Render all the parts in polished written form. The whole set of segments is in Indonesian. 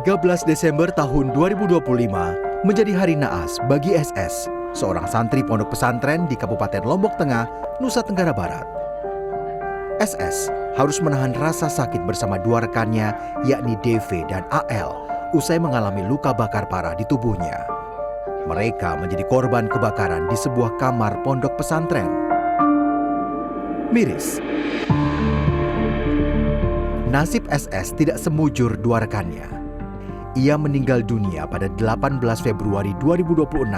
13 Desember tahun 2025 menjadi hari naas bagi SS, seorang santri pondok pesantren di Kabupaten Lombok Tengah, Nusa Tenggara Barat. SS harus menahan rasa sakit bersama dua rekannya, yakni DV dan AL, usai mengalami luka bakar parah di tubuhnya. Mereka menjadi korban kebakaran di sebuah kamar pondok pesantren. Miris, nasib SS tidak semujur dua rekannya. Ia meninggal dunia pada 18 Februari 2026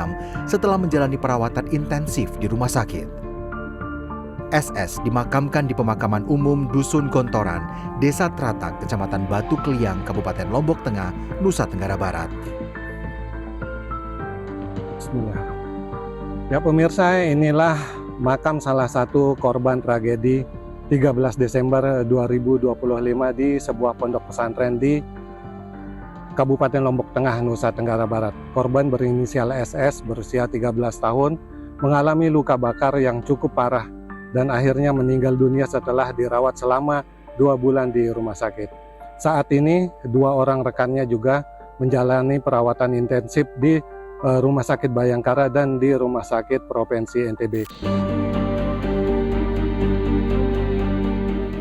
setelah menjalani perawatan intensif di rumah sakit. SS dimakamkan di pemakaman umum Dusun Gontoran, Desa Tratak, Kecamatan Batu Kliang, Kabupaten Lombok Tengah, Nusa Tenggara Barat. Bismillah. Ya pemirsa, inilah makam salah satu korban tragedi 13 Desember 2025 di sebuah pondok pesantren di Kabupaten Lombok Tengah, Nusa Tenggara Barat. Korban berinisial SS berusia 13 tahun mengalami luka bakar yang cukup parah dan akhirnya meninggal dunia setelah dirawat selama 2 bulan di rumah sakit. Saat ini, 2 orang rekannya juga menjalani perawatan intensif di Rumah Sakit Bayangkara dan di Rumah Sakit Provinsi NTB.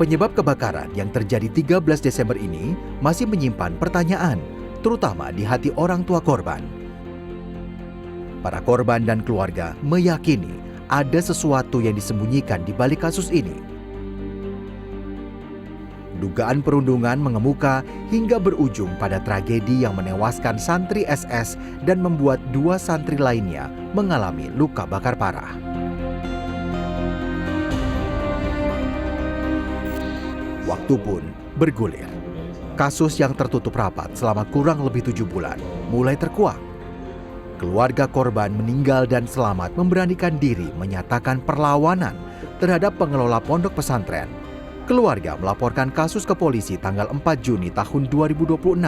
Penyebab kebakaran yang terjadi 13 Desember ini masih menyimpan pertanyaan, terutama di hati orang tua korban. Para korban dan keluarga meyakini ada sesuatu yang disembunyikan di balik kasus ini. Dugaan perundungan mengemuka hingga berujung pada tragedi yang menewaskan santri SS dan membuat 2 santri lainnya mengalami luka bakar parah. Waktu pun bergulir. Kasus yang tertutup rapat selama kurang lebih 7 bulan mulai terkuak. Keluarga korban meninggal dan selamat memberanikan diri menyatakan perlawanan terhadap pengelola pondok pesantren. Keluarga melaporkan kasus ke polisi tanggal 4 Juni tahun 2026.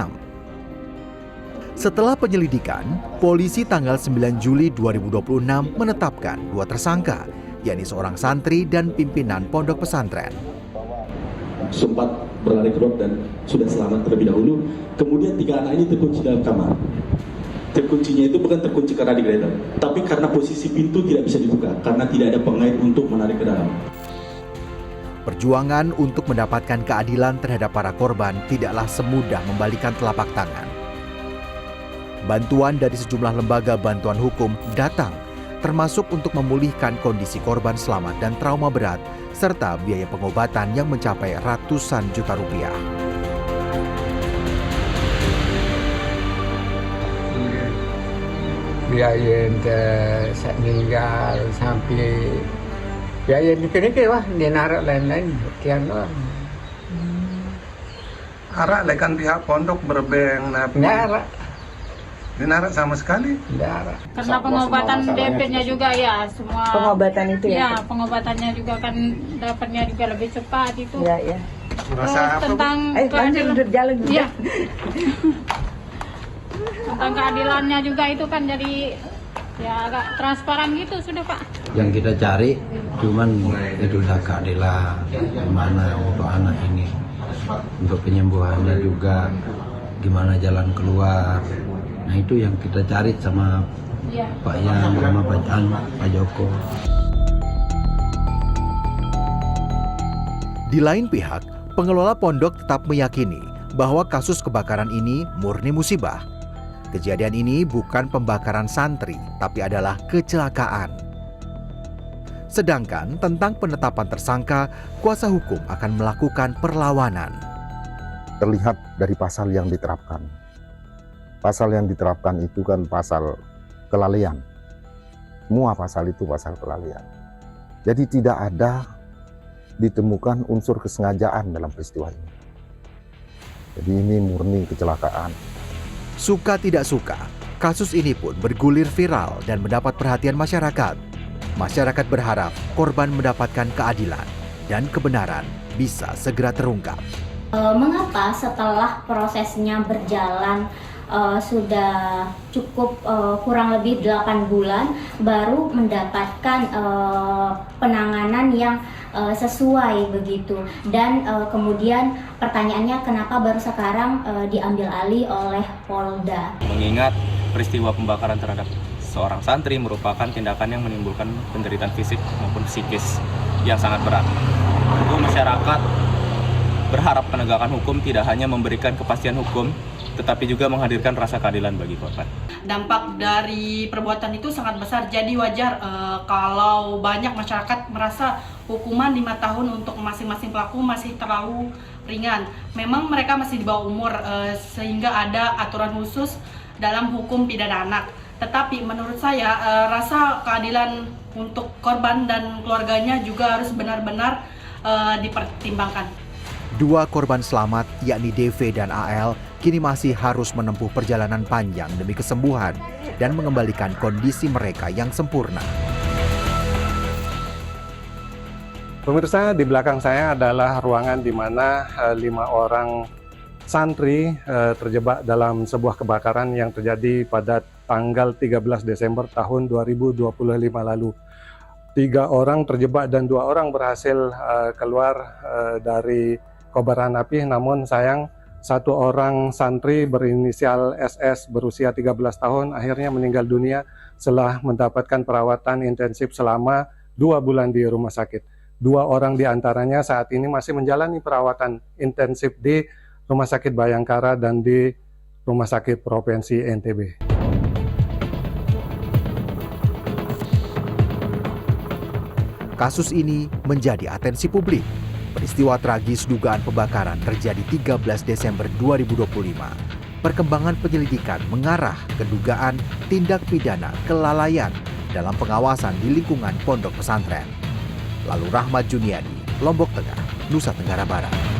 Setelah penyelidikan, polisi tanggal 9 Juli 2026 menetapkan 2 tersangka, yakni seorang santri dan pimpinan pondok pesantren. Sempat berlari keluar dan sudah selamat terlebih dahulu. Kemudian 3 anak ini terkunci dalam kamar. Terkuncinya itu bukan terkunci karena digeledah, tapi karena posisi pintu tidak bisa dibuka karena tidak ada pengait untuk menarik ke dalam. Perjuangan untuk mendapatkan keadilan terhadap para korban tidaklah semudah membalikan telapak tangan. Bantuan dari sejumlah lembaga bantuan hukum datang, termasuk untuk memulihkan kondisi korban selamat dan trauma berat, serta biaya pengobatan yang mencapai ratusan juta rupiah. Biaya saya meninggal sampai biaya dikira-kira wah dia narik lain-lain sekian doang. Arak lekan pihak pondok berbeng Narak, dinarak sama sekali. narak. Karena pengobatan DP-nya juga ya semua. Pengobatan itu ya? Ya, pengobatannya juga kan dapatnya juga lebih cepat itu. Iya, iya. Merasa apa, Bu? Tentang Lanjut jalan juga. Iya. Tentang keadilannya juga itu kan jadi ya agak transparan gitu sudah Pak. Yang kita cari cuman itulah keadilan gimana untuk anak ini, untuk penyembuhannya juga gimana jalan keluar. Nah itu yang kita cari sama Iya. Pak Yan sama Pak Joko. Di lain pihak, pengelola pondok tetap meyakini bahwa kasus kebakaran ini murni musibah. Kejadian ini bukan pembakaran santri, tapi adalah kecelakaan. Sedangkan tentang penetapan tersangka, kuasa hukum akan melakukan perlawanan. Terlihat dari pasal yang diterapkan. Pasal yang diterapkan itu kan pasal kelalaian. Semua pasal itu pasal kelalaian. Jadi tidak ada ditemukan unsur kesengajaan dalam peristiwa ini. Jadi ini murni kecelakaan. Suka tidak suka, kasus ini pun bergulir viral dan mendapat perhatian masyarakat. Masyarakat berharap korban mendapatkan keadilan dan kebenaran bisa segera terungkap. Mengapa setelah prosesnya berjalan sudah cukup kurang lebih 8 bulan baru mendapatkan penanganan yang sesuai begitu. Dan kemudian pertanyaannya kenapa baru sekarang diambil alih oleh Polda. Mengingat peristiwa pembakaran terhadap seorang santri merupakan tindakan yang menimbulkan penderitaan fisik maupun psikis yang sangat berat. Tentu masyarakat berharap penegakan hukum tidak hanya memberikan kepastian hukum, tetapi juga menghadirkan rasa keadilan bagi korban. Dampak dari perbuatan itu sangat besar, jadi wajar kalau banyak masyarakat merasa hukuman 5 tahun untuk masing-masing pelaku masih terlalu ringan. Memang mereka masih di bawah umur, sehingga ada aturan khusus dalam hukum pidana anak. Tetapi menurut saya rasa keadilan untuk korban dan keluarganya juga harus benar-benar dipertimbangkan. 2 korban selamat, yakni DV dan AL, kini masih harus menempuh perjalanan panjang demi kesembuhan dan mengembalikan kondisi mereka yang sempurna. Pemirsa, di belakang saya adalah ruangan di mana 5 orang santri terjebak dalam sebuah kebakaran yang terjadi pada tanggal 13 Desember tahun 2025 lalu. 3 orang terjebak dan 2 orang berhasil keluar dari kobaran api, namun sayang 1 orang santri berinisial SS berusia 13 tahun akhirnya meninggal dunia setelah mendapatkan perawatan intensif selama 2 bulan di rumah sakit. 2 orang diantaranya saat ini masih menjalani perawatan intensif di Rumah Sakit Bayangkara dan di Rumah Sakit Provinsi NTB. Kasus ini menjadi atensi publik. Peristiwa tragis dugaan pembakaran terjadi 13 Desember 2025. Perkembangan penyelidikan mengarah ke dugaan tindak pidana kelalaian dalam pengawasan di lingkungan pondok pesantren. Lalu Rahmat Juniadi, Lombok Tengah, Nusa Tenggara Barat.